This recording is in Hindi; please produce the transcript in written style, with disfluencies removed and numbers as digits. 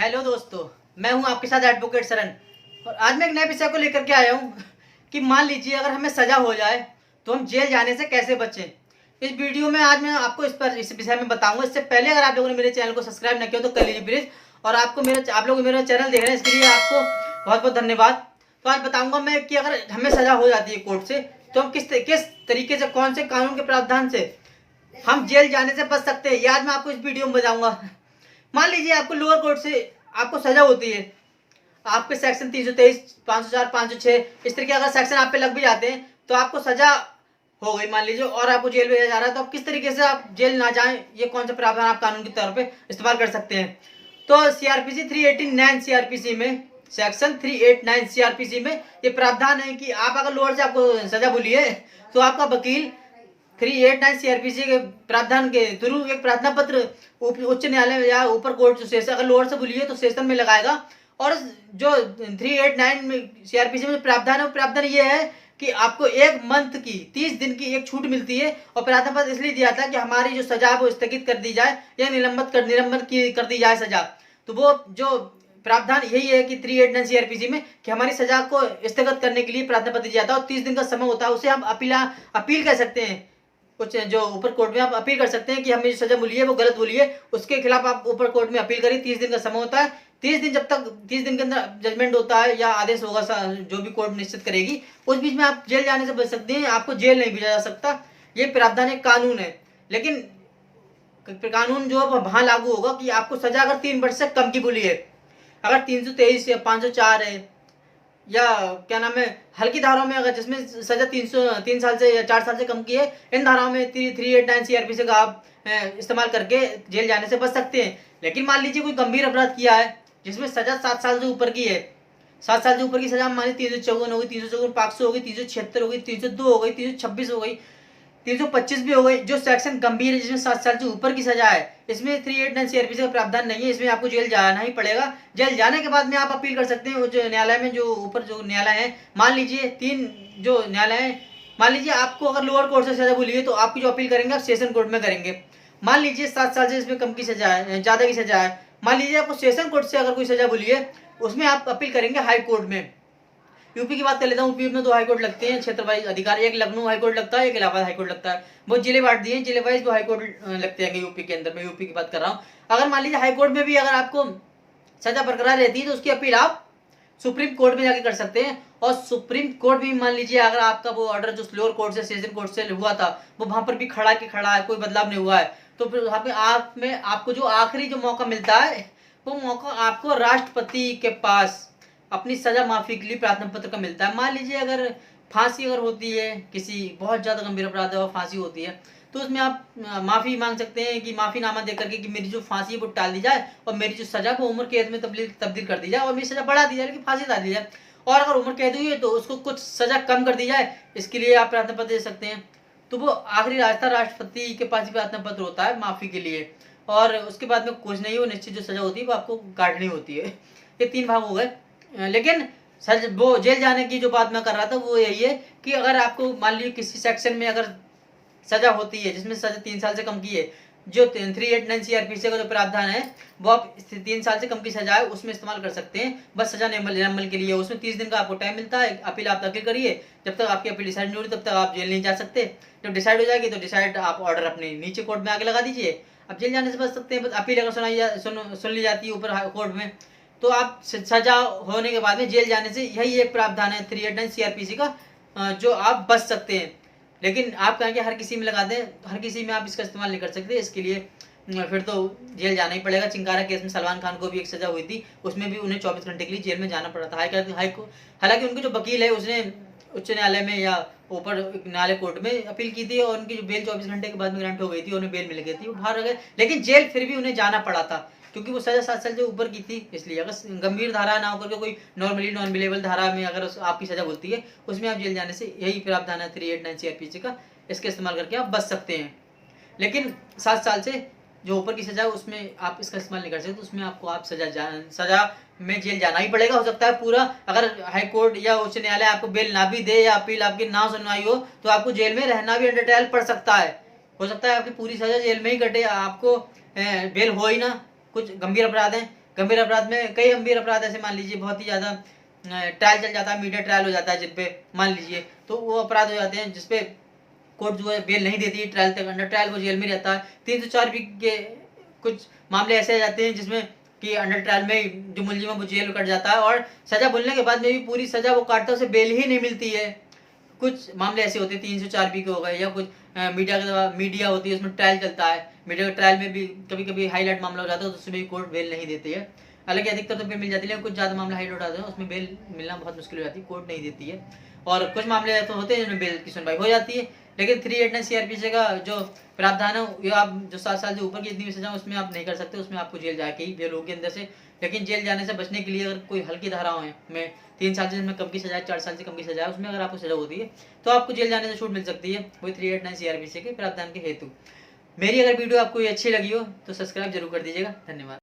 हेलो दोस्तों, मैं हूं आपके साथ एडवोकेट सरन। और आज मैं एक नए विषय को लेकर के आया हूं कि मान लीजिए अगर हमें सजा हो जाए तो हम जेल जाने से कैसे बचें। इस वीडियो में आज मैं आपको इस विषय में बताऊंगा। इससे पहले अगर आप लोगों ने मेरे चैनल को सब्सक्राइब नहीं किया तो कर लीजिए प्लीज। और आप लोग मेरा चैनल देख रहे हैं, इसके लिए आपको बहुत बहुत धन्यवाद। तो आज बताऊंगा मैं कि अगर हमें सजा हो जाती है कोर्ट से तो हम किस तरीके से, कौन से कानून के प्रावधान से हम जेल जाने से बच सकते हैं। ये आज मैं आपको इस वीडियो में बताऊंगा। मान लीजिए आपको लोअर कोर्ट से आपको सजा होती है, आपके सेक्शन 323, 504, 506 इस तरह के अगर सेक्शन आप पे लग भी जाते हैं तो आपको सजा हो गई मान लीजिए और आपको जेल भेजा जा रहा है, तो आप किस तरीके से आप जेल ना जाएं, ये कौन सा प्रावधान आप कानून के तौर पे इस्तेमाल कर सकते हैं। तो सीआरपीसी 389 सीआरपीसी में, सेक्शन 389 सीआरपीसी में ये प्रावधान है कि आप अगर लोअर से आपको सजा भूली है तो आपका वकील 389 सीआरपीसी के प्रावधान के थ्रू एक प्रार्थना पत्र उच्च न्यायालय या ऊपर कोर्ट, जो सेशन अगर लोअर से भूली है तो सेशन में लगाएगा। और जो 389 में सीआरपीसी में प्रावधान है, वो प्रावधान ये है कि आपको एक मंथ की 30 दिन की एक छूट मिलती है। और प्रार्थना पत्र इसलिए दिया था कि हमारी जो सजा है वो स्थगित कर दी जाए या निलंबित कर दी जाए सजा। तो वो जो प्रावधान यही है कि 389 सीआरपीसी में कि हमारी सजा को स्थगित करने के लिए प्रार्थना पत्र दिया जाता है और 30 दिन का समय होता है। उसे हम अपील कह सकते हैं। कुछ जो ऊपर कोर्ट में आप अपील कर सकते हैं कि हमें जो सजा मिली है वो गलत मिली है, उसके खिलाफ आप ऊपर कोर्ट में अपील करिए। 30 दिन का समय होता है। 30 दिन, जब तक 30 दिन के अंदर जजमेंट होता है या आदेश होगा जो भी कोर्ट निश्चित करेगी, उस बीच में आप जेल जाने से बच सकते हैं। आपको जेल नहीं भेजा जा सकता। ये प्रावधान एक कानून है, लेकिन कानून जो वहां लागू होगा कि आपको सजा अगर 3 वर्ष से कम की मिली है, अगर 323 या 504 है या क्या नाम है हल्की धाराओं में, अगर जिसमें सजा 3 साल से या 4 साल से कम की है, इन धाराओं में 389 सीआरपीसी का आप इस्तेमाल करके जेल जाने से बच सकते हैं। लेकिन मान लीजिए कोई गंभीर अपराध किया है जिसमें सजा 7 साल से ऊपर की है, 7 साल से ऊपर की सजा मान लीजिए 354 हो गई, 354 500 हो गई, 376 हो गई, 302 हो गई, 326 हो गई, 325 भी हो गई। जो सेक्शन गंभीर है जिसमें 7 साल से ऊपर की सजा है, इसमें 389 सीआरपीसी का प्रावधान नहीं है। इसमें आपको जेल जाना ही पड़ेगा। जेल जाने के बाद में आप अपील कर सकते हैं उच्च न्यायालय में, जो ऊपर जो न्यायालय है। मान लीजिए 3 जो न्यायालय है, मान लीजिए आपको अगर लोअर कोर्ट से सजा भूली है तो आपकी जो अपील करेंगे आप सेशन कोर्ट में करेंगे। मान लीजिए 7 साल से इसमें कम की सजा है, ज्यादा की सजा है, मान लीजिए आपको सेशन कोर्ट से अगर कोई सजा भूली है, उसमें आप अपील करेंगे हाई कोर्ट में। यूपी की बात कर लेता हूँ। यूपी में 2 हाईकोर्ट लगते हैं क्षेत्र वाइज अधिकार, एक लखनऊ हाईकोर्ट लगता है, एक इलाहाबाद हाईकोर्ट लगता है। वो जिले बांट दिए, जिले वाइज 2 हाईकोर्ट लगते हैं यूपी के अंदर। मैं यूपी की बात कर रहा हूँ। अगर मान लीजिए हाईकोर्ट में भी अगर आपको सजा बरकरार रहती है तो उसकी अपील आप सुप्रीम कोर्ट में जाके कर सकते हैं। और सुप्रीम कोर्ट भी मान लीजिए अगर आपका वो ऑर्डर जो लोअर कोर्ट से सेशन कोर्ट से हुआ था वो वहां पर भी खड़ा है, कोई बदलाव नहीं हुआ है, तो फिर वहां पे आपको जो आखिरी जो मौका मिलता है वो मौका आपको राष्ट्रपति के पास अपनी सजा माफी के लिए प्रार्थना पत्र का मिलता है। मान लीजिए अगर फांसी अगर होती है, किसी बहुत ज्यादा गंभीर अपराध है और फांसी होती है, तो उसमें आप माफी मांग सकते हैं कि माफीनामा दे करके कि मेरी जो फांसी है वो टाल दी जाए और मेरी जो सजा को उम्र कैद में तब्दील कर दी जाए और मेरी सजा बढ़ा दी जाए, लेकिन फांसी डाल दी जाए। और अगर उम्र कैद हुई है तो उसको कुछ सजा कम कर दी जाए, इसके लिए आप प्रार्थना पत्र दे सकते हैं। तो वो आखिरी रास्ता राष्ट्रपति के पास ही प्रार्थना पत्र होता है माफी के लिए। और उसके बाद में कुछ नहीं, वो निश्चित जो सजा होती है वो आपको काटनी होती है। ये 3 भाग हो गए। लेकिन सर वो जेल जाने की जो बात मैं कर रहा था वो यही है कि अगर आपको मान लीजिए किसी सेक्शन में अगर सजा होती है जिसमें सजा 3 साल से कम की है, जो 389 सीआरपीसी का जो प्रावधान है वो आप 3 साल से कम की सजा है उसमें इस्तेमाल कर सकते हैं। बस सजा निलंबन के लिए उसमें 30 दिन का आपको टाइम मिलता है। अपील आप दाखिल करिए, जब तक आपकी अपील डिसाइड नहीं हो रही तब तक आप जेल नहीं जा सकते। जब डिसाइड हो जाएगी तो डिसाइड आप ऑर्डर अपने नीचे कोर्ट में आगे लगा दीजिए, आप जेल जाने से बच सकते हैं। अपील अगर सुन ली जाती है ऊपर कोर्ट में तो आप सजा होने के बाद में जेल जाने से, यही एक प्रावधान है 389 सीआरपीसी का, जो आप बच सकते हैं। लेकिन आप कहेंगे हर किसी में लगा दें, हर किसी में आप इसका इस्तेमाल नहीं कर सकते। इसके लिए फिर तो जेल जाना ही पड़ेगा। चिंकारा केस में सलमान खान को भी एक सजा हुई थी, उसमें भी उन्हें 24 घंटे के लिए जेल में जाना पड़ा था। हालांकि उनके जो वकील है उसने उच्च न्यायालय में या ऊपर न्यायालय कोर्ट में अपील की थी और उनकी जो बेल 24 घंटे के बाद में ग्रांट हो गई थी, उन्हें बेल मिल गई थी, वो बाहर गए। लेकिन जेल फिर भी उन्हें जाना पड़ा था क्योंकि वो सजा 7 साल से ऊपर की थी। इसलिए अगर गंभीर धारा ना होकर के कोई नॉन बिलेबल धारा में अगर आपकी सजा होती है उसमें आप जेल जाने से, यही प्रावधान है 389 सीआरपीसी का, इसके इस्तेमाल करके आप बच सकते हैं। लेकिन 7 साल से जो ऊपर की सजा है उसमें आप इसका इस्तेमाल नहीं कर सकते, तो उसमें आपको आप सजा में जेल जाना ही पड़ेगा। हो सकता है पूरा, अगर हाई कोर्ट या उच्च न्यायालय आपको बेल ना भी दे या अपील आपकी ना सुनवाई हो तो आपको जेल में रहना भी अंडर ट्रायल पड़ सकता है। हो सकता है आपकी पूरी सजा जेल में ही कटे, आपको बेल हो ही ना। कुछ गंभीर अपराध हैं, गंभीर अपराध में कई गंभीर अपराध ऐसे मान लीजिए बहुत ही ज़्यादा ट्रायल चल जाता है, मीडिया ट्रायल हो जाता है, जिन पे मान लीजिए तो वो अपराध हो जाते हैं जिसपे कोर्ट जो है बेल नहीं देती है, ट्रायल तक अंडर ट्रायल वो जेल में रहता है। 304 वीक के कुछ मामले ऐसे आ जाते हैं जिसमें कि अंडर ट्रायल में जो मुलजिम है वो जेल कट जाता है और सजा भुगतने के बाद में भी पूरी सजा वो काटता है, उसे बेल ही नहीं मिलती है। कुछ मामले ऐसे होते हैं 304 बी के हो गए, या कुछ मीडिया होती है उसमें ट्रायल चलता है, मीडिया ट्रायल में भी कभी कभी हाईलाइट मामला हो जाता है तो उसमें भी कोर्ट बेल नहीं देती है। हालांकि अधिकतर तो बेल मिल जाती है, लेकिन कुछ ज़्यादा मामला हाईलाइट आते हैं उसमें बेल मिलना बहुत मुश्किल हो जाती है, कोर्ट नहीं देती है। और कुछ मामले ऐसे होते हैं जिनमें बेल की सुनवाई हो जाती है। लेकिन 389 सीआरपीसी का जो प्रावधान है ये आप जो 7 साल से ऊपर की जितनी भी सजा उसमें आप नहीं कर सकते, उसमें आपको जेल जाके ही बेल होगी अंदर से। लेकिन जेल जाने से बचने के लिए अगर कोई हल्की धाराओं है में 3 साल से जिसमें कम की सजा है, 4 साल से कम की सजा है, उसमें अगर आपको सजा होती है तो आपको जेल जाने से छूट मिल सकती है, वही 389 सीआरपीसी के प्रावधान के हेतु। मेरी अगर वीडियो आपको ये अच्छी लगी हो तो सब्सक्राइब जरूर कर दीजिएगा। धन्यवाद।